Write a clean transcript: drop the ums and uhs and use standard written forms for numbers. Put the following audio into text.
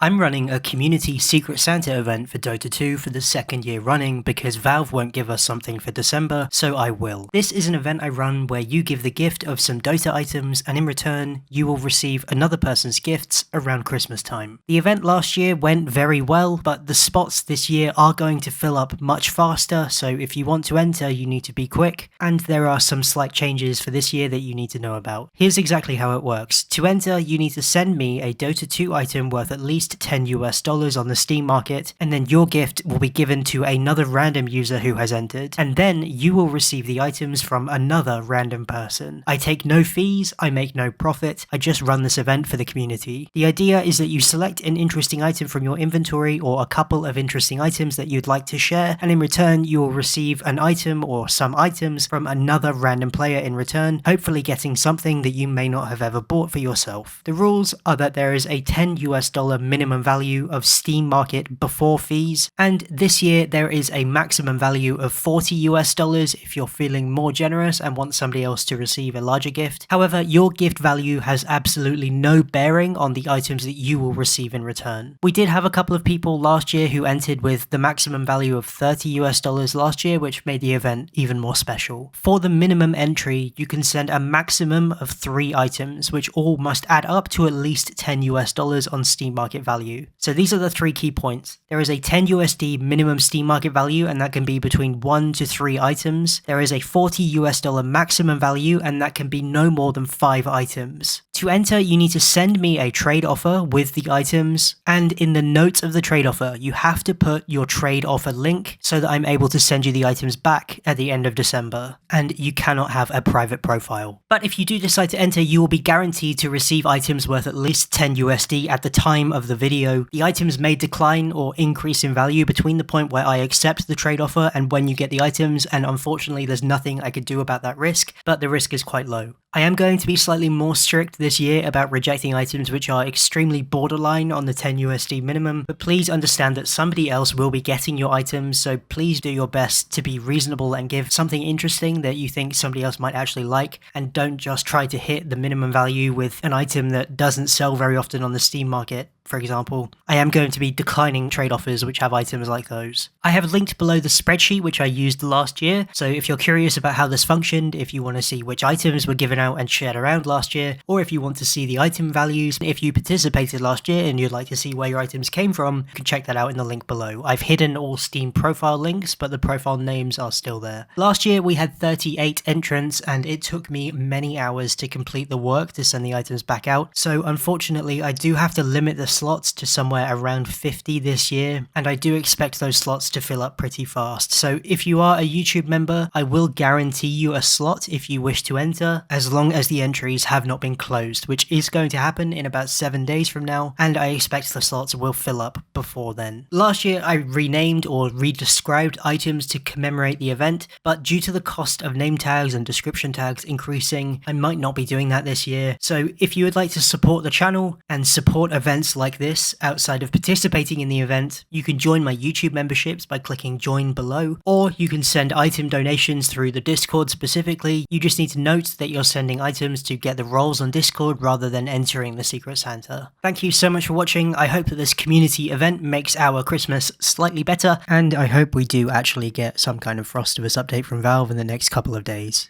I'm running a community Secret Santa event for Dota 2 for the second year running because Valve won't give us something for December, so I will. This is an event I run where you give the gift of some Dota items and in return, you will receive another person's gifts around Christmas time. The event last year went very well, but the spots this year are going to fill up much faster, so if you want to enter, you need to be quick, and there are some slight changes for this year that you need to know about. Here's exactly how it works. To enter, you need to send me a Dota 2 item worth at least $10 on the Steam market, and then your gift will be given to another random user who has entered, and then you will receive the items from another random person. I take no fees, I make no profit, I just run this event for the community. The idea is that you select an interesting item from your inventory or a couple of interesting items that you'd like to share, and in return you will receive an item or some items from another random player in return, hopefully getting something that you may not have ever bought for yourself. The rules are that there is a $10 minimum value of Steam market before fees, and this year there is a maximum value of $40 if you're feeling more generous and want somebody else to receive a larger gift. However, your gift value has absolutely no bearing on the items that you will receive in return. We did have a couple of people last year who entered with the maximum value of $30 last year, which made the event even more special. For the minimum entry, you can send a maximum of 3 items, which all must add up to at least $10 on Steam market value. So these are the 3 key points. There is a $10 minimum Steam market value, and that can be between 1 to 3 items. There is a $40 maximum value, and that can be no more than 5 items. To enter, you need to send me a trade offer with the items, and in the notes of the trade offer, you have to put your trade offer link so that I'm able to send you the items back at the end of December, and you cannot have a private profile. But if you do decide to enter, you will be guaranteed to receive items worth at least $10 at the time of the video. The items may decline or increase in value between the point where I accept the trade offer and when you get the items, and unfortunately there's nothing I could do about that risk, but the risk is quite low. I am going to be slightly more strict this year about rejecting items which are extremely borderline on the $10 minimum, but please understand that somebody else will be getting your items, so please do your best to be reasonable and give something interesting that you think somebody else might actually like, and don't just try to hit the minimum value with an item that doesn't sell very often on the Steam market. For example, I am going to be declining trade offers which have items like those. I have linked below the spreadsheet which I used last year, so if you're curious about how this functioned, if you want to see which items were given out and shared around last year, or if you want to see the item values, if you participated last year and you'd like to see where your items came from, you can check that out in the link below. I've hidden all Steam profile links, but the profile names are still there. Last year we had 38 entrants, and it took me many hours to complete the work to send the items back out, so unfortunately I do have to limit the slots to somewhere around 50 this year, and I do expect those slots to fill up pretty fast. So if you are a YouTube member, I will guarantee you a slot if you wish to enter, as long as the entries have not been closed, which is going to happen in about 7 days from now, and I expect the slots will fill up before then. Last year I renamed or redescribed items to commemorate the event, but due to the cost of name tags and description tags increasing, I might not be doing that this year. So if you would like to support the channel and support events like this outside of participating in the event, you can join my YouTube memberships by clicking join below, or you can send item donations through the Discord specifically. You just need to note that you're sending items to get the roles on Discord rather than entering the Secret Santa. Thank you so much for watching. I hope that this community event makes our Christmas slightly better, and I hope we do actually get some kind of Frostivus update from Valve in the next couple of days.